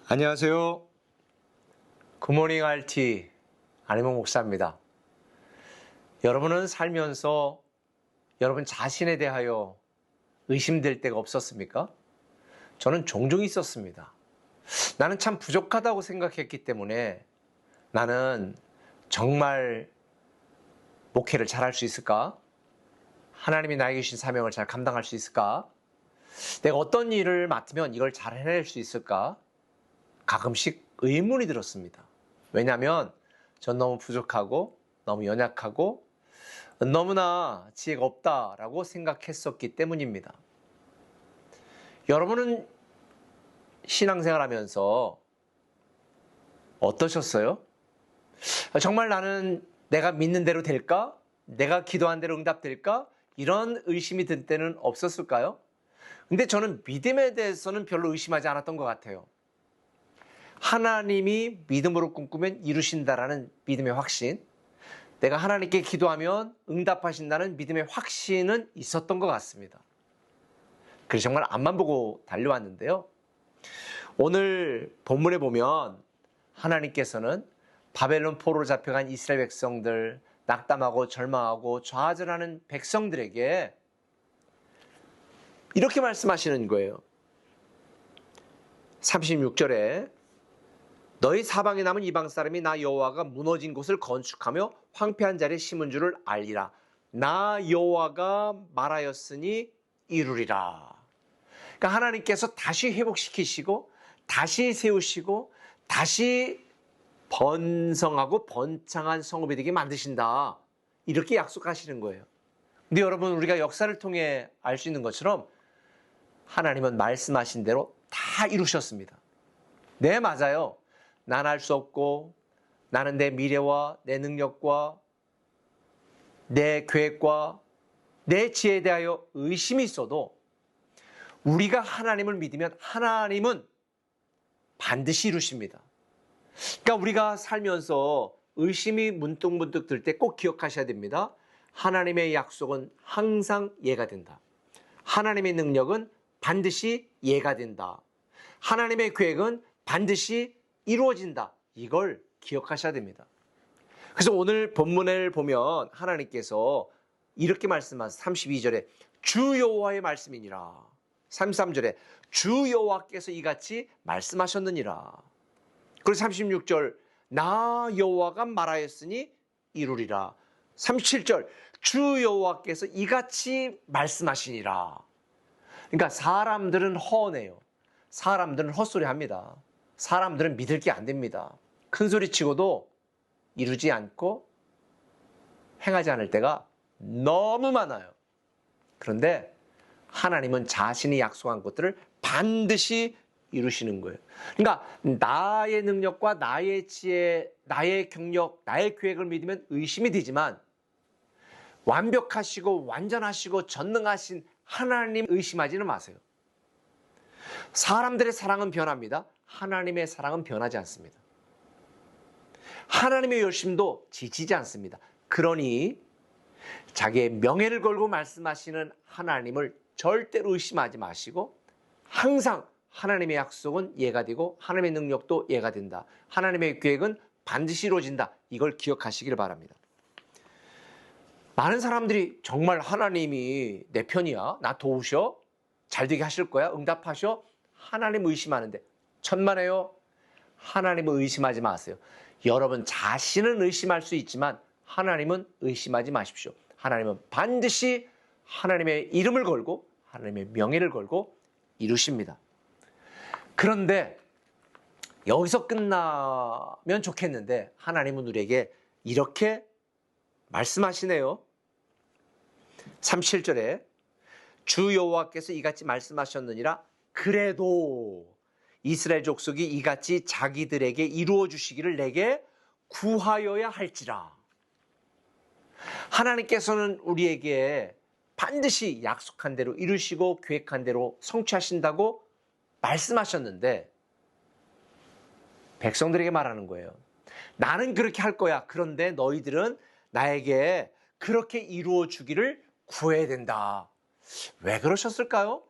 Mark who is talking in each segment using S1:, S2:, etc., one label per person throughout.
S1: 안녕하세요. 굿모닝 RT 안희몽 목사입니다. 여러분은 살면서 여러분 자신에 대하여 의심될 때가 없었습니까? 저는 종종 있었습니다. 나는 참 부족하다고 생각했기 때문에 나는 정말 목회를 잘할 수 있을까? 하나님이 나에게 주신 사명을 잘 감당할 수 있을까? 내가 어떤 일을 맡으면 이걸 잘 해낼 수 있을까? 가끔씩 의문이 들었습니다. 왜냐하면 전 너무 부족하고 너무 연약하고 너무나 지혜가 없다라고 생각했었기 때문입니다. 여러분은 신앙생활 하면서 어떠셨어요? 정말 나는 내가 믿는 대로 될까? 내가 기도한 대로 응답될까? 이런 의심이 들 때는 없었을까요? 근데 저는 믿음에 대해서는 별로 의심하지 않았던 것 같아요. 하나님이 믿음으로 꿈꾸면 이루신다라는 믿음의 확신, 내가 하나님께 기도하면 응답하신다는 믿음의 확신은 있었던 것 같습니다. 그래서 정말 앞만 보고 달려왔는데요. 오늘 본문에 보면 하나님께서는 바벨론 포로로 잡혀간 이스라엘 백성들, 낙담하고 절망하고 좌절하는 백성들에게 이렇게 말씀하시는 거예요. 36절에 너희 사방에 남은 이방 사람이 나 여호와가 무너진 곳을 건축하며 황폐한 자리에 심은 줄을 알리라. 나 여호와가 말하였으니 이루리라. 그러니까 하나님께서 다시 회복시키시고 다시 세우시고 다시 번성하고 번창한 성읍이 되게 만드신다. 이렇게 약속하시는 거예요. 근데 여러분, 우리가 역사를 통해 알 수 있는 것처럼 하나님은 말씀하신 대로 다 이루셨습니다. 네, 맞아요. 난 알 수 없고 나는 내 미래와 내 능력과 내 계획과 내 지혜에 대하여 의심이 있어도 우리가 하나님을 믿으면 하나님은 반드시 이루십니다. 그러니까 우리가 살면서 의심이 문득문득 들 때 꼭 기억하셔야 됩니다. 하나님의 약속은 항상 예가 된다. 하나님의 능력은 반드시 예가 된다. 하나님의 계획은 반드시 이루어진다. 이걸 기억하셔야 됩니다. 그래서 오늘 본문을 보면 하나님께서 이렇게 말씀하세요. 32절에 주 여호와의 말씀이니라. 33절에 주 여호와께서 이같이 말씀하셨느니라. 그리고 36절 나 여호와가 말하였으니 이루리라. 37절 주 여호와께서 이같이 말씀하시니라. 그러니까 사람들은 허네요. 사람들은 헛소리합니다. 사람들은 믿을 게 안 됩니다. 큰 소리 치고도 이루지 않고 행하지 않을 때가 너무 많아요. 그런데 하나님은 자신이 약속한 것들을 반드시 이루시는 거예요. 그러니까 나의 능력과 나의 지혜, 나의 경력, 나의 계획을 믿으면 의심이 되지만 완벽하시고 완전하시고 전능하신 하나님 의심하지는 마세요. 사람들의 사랑은 변합니다. 하나님의 사랑은 변하지 않습니다. 하나님의 열심도 지치지 않습니다. 그러니 자기의 명예를 걸고 말씀하시는 하나님을 절대로 의심하지 마시고 항상 하나님의 약속은 예가 되고 하나님의 능력도 예가 된다. 하나님의 계획은 반드시 이루어진다. 이걸 기억하시기를 바랍니다. 많은 사람들이 정말 하나님이 내 편이야? 나 도우셔? 잘 되게 하실 거야? 응답하셔? 하나님 의심하는데 천만에요. 하나님을 의심하지 마세요. 여러분 자신은 의심할 수 있지만 하나님은 의심하지 마십시오. 하나님은 반드시 하나님의 이름을 걸고 하나님의 명예를 걸고 이루십니다. 그런데 여기서 끝나면 좋겠는데 하나님은 우리에게 이렇게 말씀하시네요. 37절에 주 여호와께서 이같이 말씀하셨느니라. 그래도 이스라엘 족속이 이같이 자기들에게 이루어 주시기를 내게 구하여야 할지라. 하나님께서는 우리에게 반드시 약속한 대로 이루시고 계획한 대로 성취하신다고 말씀하셨는데 백성들에게 말하는 거예요. 나는 그렇게 할 거야. 그런데 너희들은 나에게 그렇게 이루어 주기를 구해야 된다. 왜 그러셨을까요?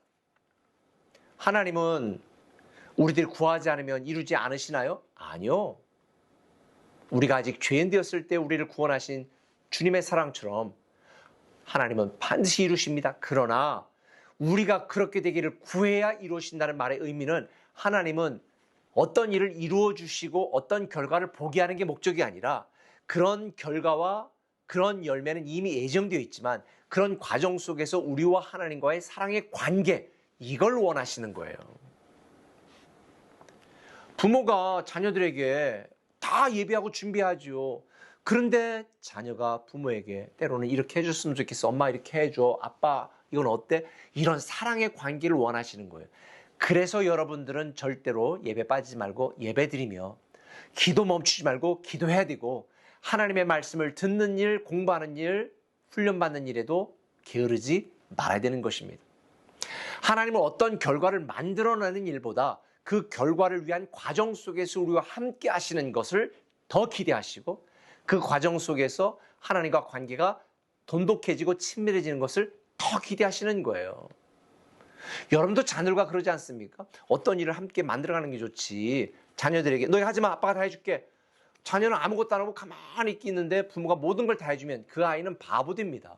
S1: 하나님은 우리들이 구하지 않으면 이루지 않으시나요? 아니요. 우리가 아직 죄인 되었을 때 우리를 구원하신 주님의 사랑처럼 하나님은 반드시 이루십니다. 그러나 우리가 그렇게 되기를 구해야 이루어진다는 말의 의미는 하나님은 어떤 일을 이루어 주시고 어떤 결과를 보게 하는 게 목적이 아니라 그런 결과와 그런 열매는 이미 예정되어 있지만 그런 과정 속에서 우리와 하나님과의 사랑의 관계, 이걸 원하시는 거예요. 부모가 자녀들에게 다 예비하고 준비하죠. 그런데 자녀가 부모에게 때로는 이렇게 해줬으면 좋겠어. 엄마 이렇게 해줘. 아빠 이건 어때? 이런 사랑의 관계를 원하시는 거예요. 그래서 여러분들은 절대로 예배 빠지지 말고 예배 드리며 기도 멈추지 말고 기도해야 되고 하나님의 말씀을 듣는 일, 공부하는 일, 훈련받는 일에도 게으르지 말아야 되는 것입니다. 하나님은 어떤 결과를 만들어내는 일보다 그 결과를 위한 과정 속에서 우리와 함께 하시는 것을 더 기대하시고 그 과정 속에서 하나님과 관계가 돈독해지고 친밀해지는 것을 더 기대하시는 거예요. 여러분도 자녀들과 그러지 않습니까? 어떤 일을 함께 만들어가는 게 좋지. 자녀들에게 너희 하지 마, 아빠가 다 해줄게. 자녀는 아무것도 안 하고 가만히 있는데 부모가 모든 걸 다 해주면 그 아이는 바보 됩니다.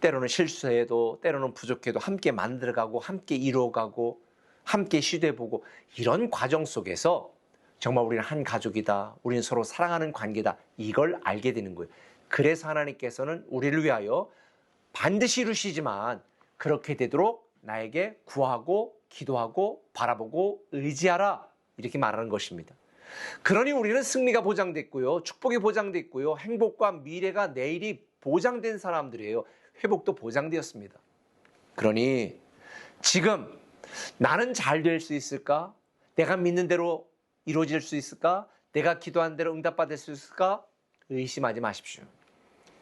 S1: 때로는 실수해도 때로는 부족해도 함께 만들어가고 함께 이루어가고 함께 시도해보고 이런 과정 속에서 정말 우리는 한 가족이다. 우리는 서로 사랑하는 관계다. 이걸 알게 되는 거예요. 그래서 하나님께서는 우리를 위하여 반드시 이루시지만 그렇게 되도록 나에게 구하고 기도하고 바라보고 의지하라. 이렇게 말하는 것입니다. 그러니 우리는 승리가 보장됐고요. 축복이 보장됐고요. 행복과 미래가 내일이 보장된 사람들이에요. 회복도 보장되었습니다. 그러니 지금 나는 잘 될 수 있을까? 내가 믿는 대로 이루어질 수 있을까? 내가 기도한 대로 응답받을 수 있을까? 의심하지 마십시오.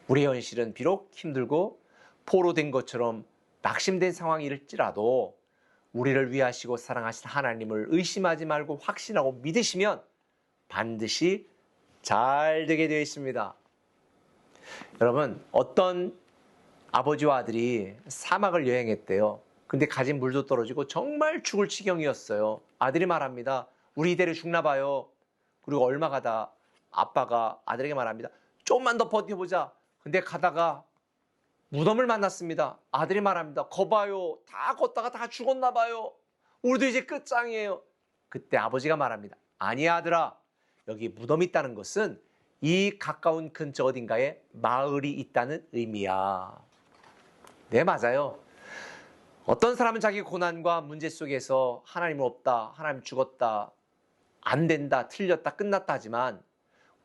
S1: 우리의 현실은 비록 힘들고 포로된 것처럼 낙심된 상황일지라도 우리를 위하시고 사랑하신 하나님을 의심하지 말고 확신하고 믿으시면 반드시 잘 되게 되어 있습니다. 여러분, 어떤 아버지와 아들이 사막을 여행했대요. 근데 가진 물도 떨어지고 정말 죽을 지경이었어요. 아들이 말합니다. 우리 이대로 죽나 봐요. 그리고 얼마 가다 아빠가 아들에게 말합니다. 조금만 더 버텨보자. 근데 가다가 무덤을 만났습니다. 아들이 말합니다. 거봐요. 다 걷다가 다 죽었나 봐요. 우리도 이제 끝장이에요. 그때 아버지가 말합니다. 아니야 아들아. 여기 무덤이 있다는 것은 이 가까운 근처 어딘가에 마을이 있다는 의미야. 네, 맞아요. 어떤 사람은 자기 고난과 문제 속에서 하나님 없다, 하나님 죽었다, 안 된다, 틀렸다, 끝났다 하지만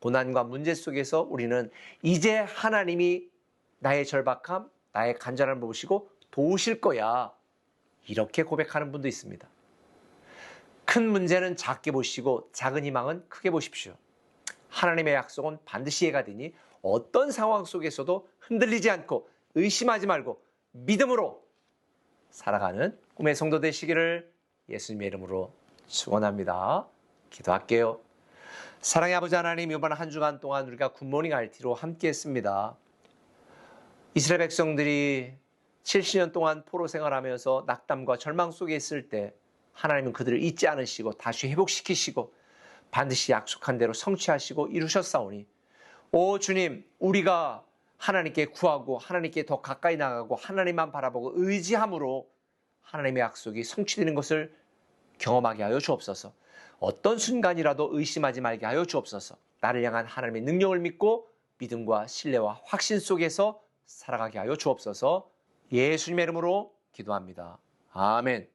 S1: 고난과 문제 속에서 우리는 이제 하나님이 나의 절박함, 나의 간절함을 보시고 도우실 거야. 이렇게 고백하는 분도 있습니다. 큰 문제는 작게 보시고 작은 희망은 크게 보십시오. 하나님의 약속은 반드시 이해가 되니 어떤 상황 속에서도 흔들리지 않고 의심하지 말고 믿음으로 살아가는 꿈의 성도 되시기를 예수님의 이름으로 축원합니다. 기도할게요. 사랑의 아버지 하나님, 이번 한 주간 동안 우리가 굿모닝 RT로 함께 했습니다. 이스라엘 백성들이 70년 동안 포로 생활하면서 낙담과 절망 속에 있을 때 하나님은 그들을 잊지 않으시고 다시 회복시키시고 반드시 약속한 대로 성취하시고 이루셨사오니 오 주님, 우리가 하나님께 구하고 하나님께 더 가까이 나가고 하나님만 바라보고 의지함으로 하나님의 약속이 성취되는 것을 경험하게 하여 주옵소서. 어떤 순간이라도 의심하지 말게 하여 주옵소서. 나를 향한 하나님의 능력을 믿고 믿음과 신뢰와 확신 속에서 살아가게 하여 주옵소서. 예수님의 이름으로 기도합니다. 아멘.